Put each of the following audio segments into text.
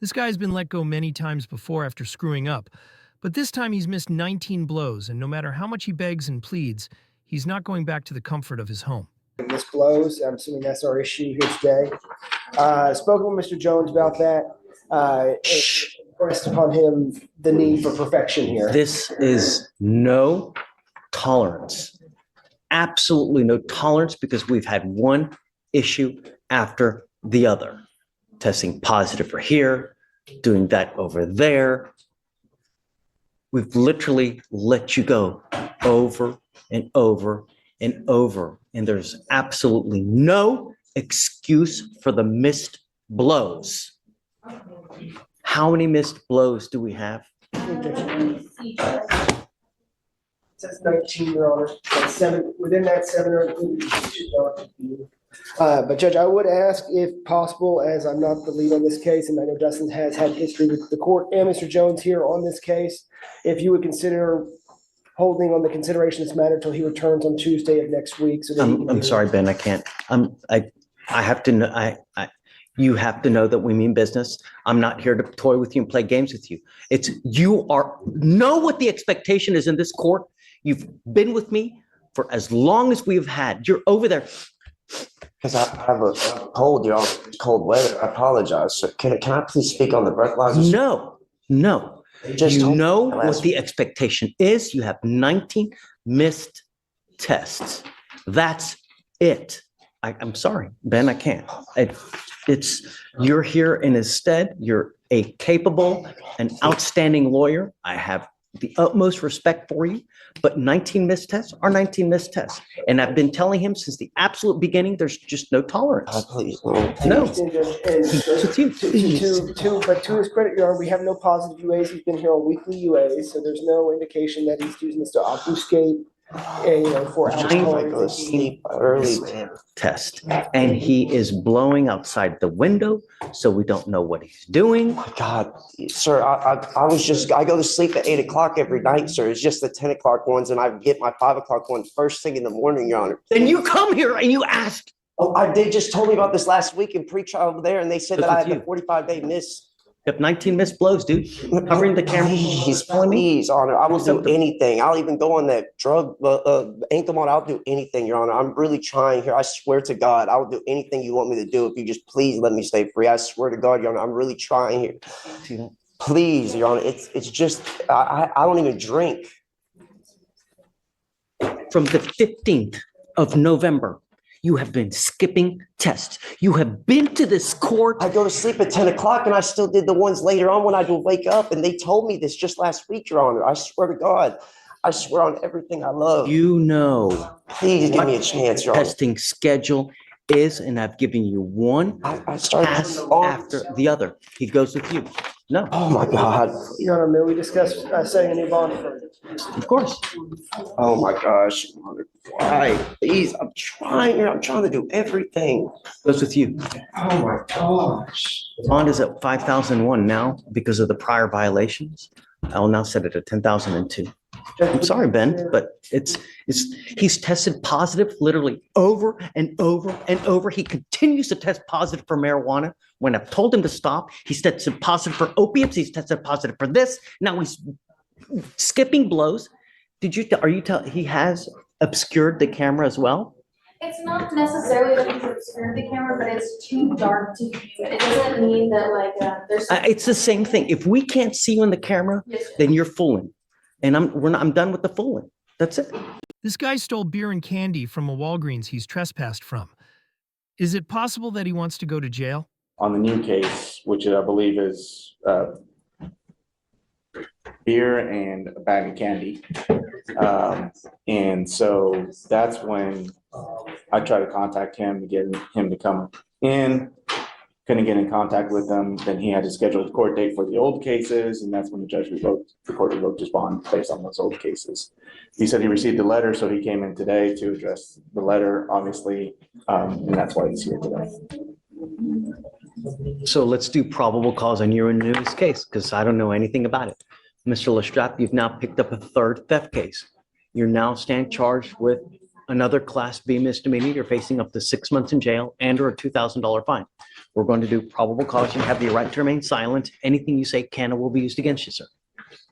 This guy's been let go many times before after screwing up, but this time he's missed 19 blows, and no matter how much he begs and pleads, he's not going back to the comfort of his home. Miss blows. I'm assuming that's our issue here today. Spoken with Mr. Jones about that. Pressed upon him the need for perfection here. This is no tolerance. Absolutely no tolerance, because we've had one issue after the other. Testing positive for here, doing that over there. We've literally let you go over and over and over. And there's absolutely no excuse for the missed blows. How many missed blows do we have? That's 19, Your Honor. That's 7, within that 7 or 8. But Judge, I would ask, if possible, as I'm not the lead on this case, and I know Dustin has had history with the court and Mr. Jones here on this case, if you would consider holding on the consideration of this matter until he returns on Tuesday of next week. So I'm sorry, Ben, I can't. I have to know. You have to know that we mean business. I'm not here to toy with you and play games with you. Know what the expectation is in this court. You've been with me for as long as we've had. You're over there. Because I have a cold, y'all. Cold weather. I apologize. So can I please speak on the breathalyzer? No. You know what the expectation is. You have 19 missed tests. That's it. I'm sorry, Ben, I can't. You're here in his stead. You're a capable and outstanding lawyer. I have the utmost respect for you, but 19 missed tests are 19 missed tests. And I've been telling him since the absolute beginning, there's just no tolerance. Please. No. But to his credit, Your Honor, we have no positive UAs. He's been here on weekly UAs, so there's no indication that he's using this to obfuscate for alcohol. Sleep early Test, and he is blowing outside the window, so we don't know what he's doing. My God, sir, I go to sleep at 8 o'clock every night, sir. It's just the 10 o'clock ones, and I get my 5 o'clock one first thing in the morning, Your Honor. Then you come here and you ask. Oh, they just told me about this last week in pretrial over there, and they said that I had a 45-day miss. You have 19 missed blows, dude. Covering the camera. Please, Honor. I will do anything. I'll even go on that drug, Anklemon. I'll do anything, Your Honor. I'm really trying here. I swear to God, I will do anything you want me to do if you just please let me stay free. I swear to God, Your Honor, I'm really trying here. Please, Your Honor. It's just, I don't even drink. From the 15th of November, you have been skipping tests. You have been to this court. I go to sleep at 10 o'clock and I still did the ones later on when I do wake up. And they told me this just last week, Your Honor. I swear to God. I swear on everything I love. You know. Please give me a chance, Your Honor. Testing schedule is, and I've given you one I started pass after the other. He goes with you. No. Oh my God. Your Honor, may we discuss setting a new bond? Of course. Oh my gosh. Why? Please, I'm trying here. I'm trying to do everything. Goes with you. Oh my gosh. Bond is at 5,001 now because of the prior violations. I will now set it at 10,002. I'm sorry, Ben, but he's tested positive literally over and over and over. He continues to test positive for marijuana. When I've told him to stop, he's tested positive for opiates. He's tested positive for this. Now he's skipping blows. He has obscured the camera as well? It's not necessarily that he's obscured the camera, but it's too dark to view. It doesn't mean that there's. It's the same thing. If we can't see you in the camera, then you're fooling. And I'm done with the fooling. That's it. This guy stole beer and candy from a Walgreens he's trespassed from. Is it possible that he wants to go to jail? On the new case, which I believe is beer and a bag of candy. And so that's when I tried to contact him to get him to come in. Couldn't get in contact with him. Then he had to schedule a court date for the old cases, and that's when the court revoked his bond based on those old cases. He said he received a letter, so he came in today to address the letter, obviously, and that's why he's here today. So let's do probable cause on your newest case, because I don't know anything about it. Mr. Lestrap, you've now picked up a third theft case. You're now stand charged with another Class B misdemeanor. You're facing up to 6 months in jail and or a $2,000 fine. We're going to do probable cause. You have the right to remain silent. Anything you say can and will be used against you, sir.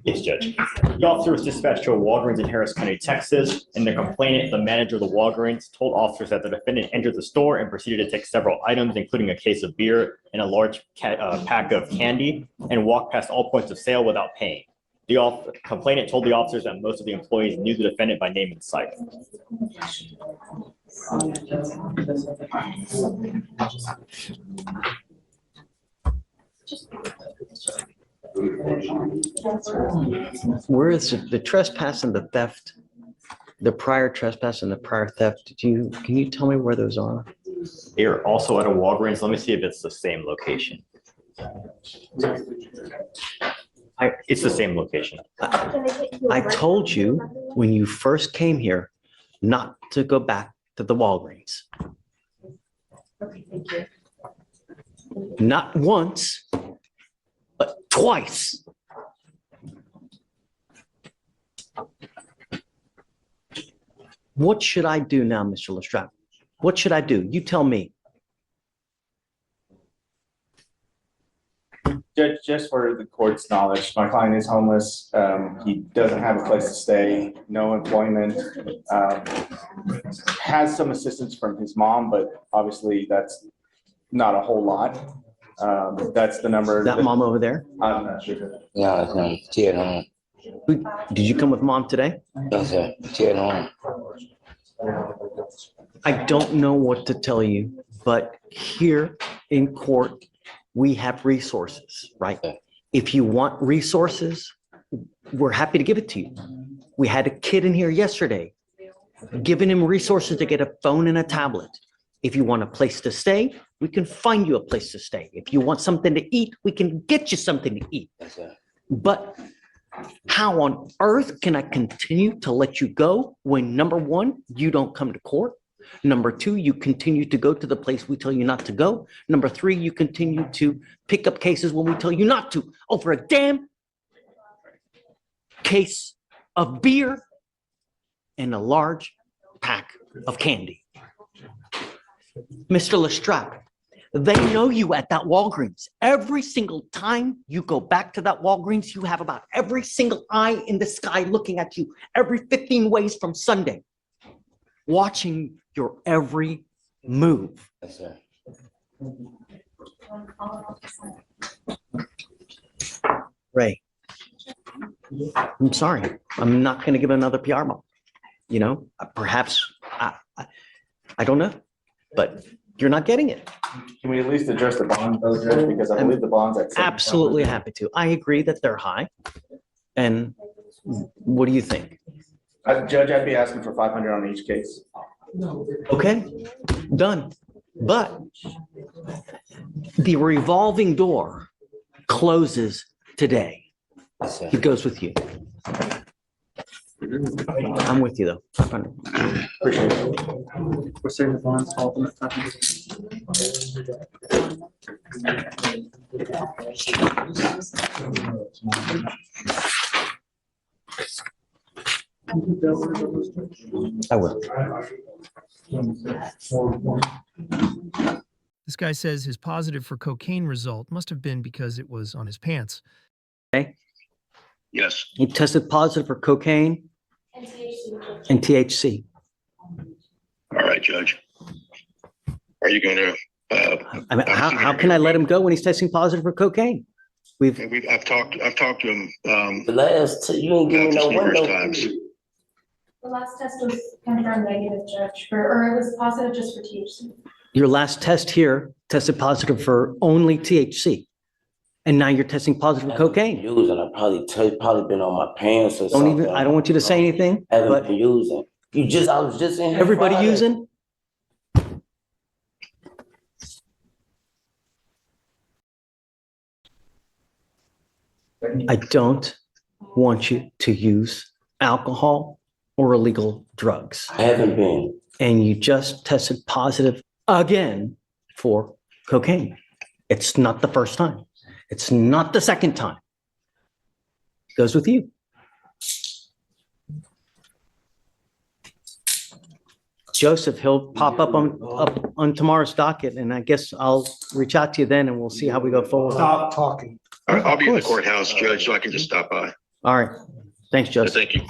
Yes, Judge. The officer was dispatched to a Walgreens in Harris County, Texas, and the complainant, the manager of the Walgreens, told officers that the defendant entered the store and proceeded to take several items, including a case of beer and a large pack of candy, and walked past all points of sale without paying. The complainant told the officers that most of the employees knew the defendant by name and sight. Where is the trespass and the theft, the prior trespass and the prior theft? Can you tell me where those are? They are also at a Walgreens. Let me see if it's the same location. It's the same location. I told you when you first came here not to go back to the Walgreens. Okay, thank you. Not once, but twice. What should I do now, Mr. Lestrade? What should I do? You tell me. Judge, just for the court's knowledge, my client is homeless. He doesn't have a place to stay, no employment. Has some assistance from his mom, but obviously that's not a whole lot. That's the number. That mom over there? I'm not sure. No, it's not. She at home. Did you come with mom today? No, sir. She at home. I don't know what to tell you, but here in court, we have resources, right? If you want resources, we're happy to give it to you. We had a kid in here yesterday, giving him resources to get a phone and a tablet. If you want a place to stay, we can find you a place to stay. If you want something to eat, we can get you something to eat. Yes, sir. But how on earth can I continue to let you go when, number one, you don't come to court? Number two, you continue to go to the place we tell you not to go. Number three, you continue to pick up cases when we tell you not to over a damn case of beer and a large pack of candy. Mr. Lestrade, they know you at that Walgreens. Every single time you go back to that Walgreens, you have about every single eye in the sky looking at you every 15 ways from Sunday, watching your every move. Yes, sir. Ray, I'm sorry. I'm not going to give another PR bond. You know, perhaps, I don't know, but you're not getting it. Can we at least address the bond though, Judge? Because I believe the bond's at. Absolutely happy to. I agree that they're high. And what do you think? Judge, I'd be asking for 500 on each case. Okay, done. But the revolving door closes today. Yes, sir. It goes with you. I'm with you though. Appreciate it. We're saying the bonds all. I will. This guy says his positive for cocaine result must have been because it was on his pants. Yes, He tested positive for cocaine And THC. and THC. all right, Judge. Are you going to? I mean, how can I let him go when he's testing positive for cocaine? I've talked to him. The last, you ain't giving me no numerous window. times. The last test was confirmed negative, Judge, or it was positive just for THC. Your last test here tested positive for only THC. And now you're testing positive for cocaine. Using, I probably been on my pants or Don't something. even, I don't want you to say anything, Haven't but been using. I was just in here everybody Friday. using? I don't want you to use alcohol or illegal drugs. I haven't been. And you just tested positive again for cocaine. It's not the first time. It's not the second time. It goes with you. Joseph, he'll pop up on tomorrow's docket, and I guess I'll reach out to you then, and we'll see how we go forward. Stop talking. I'll be in the Of course. courthouse, Judge, so I can just stop by. All right. Thanks, Joseph. Thank you.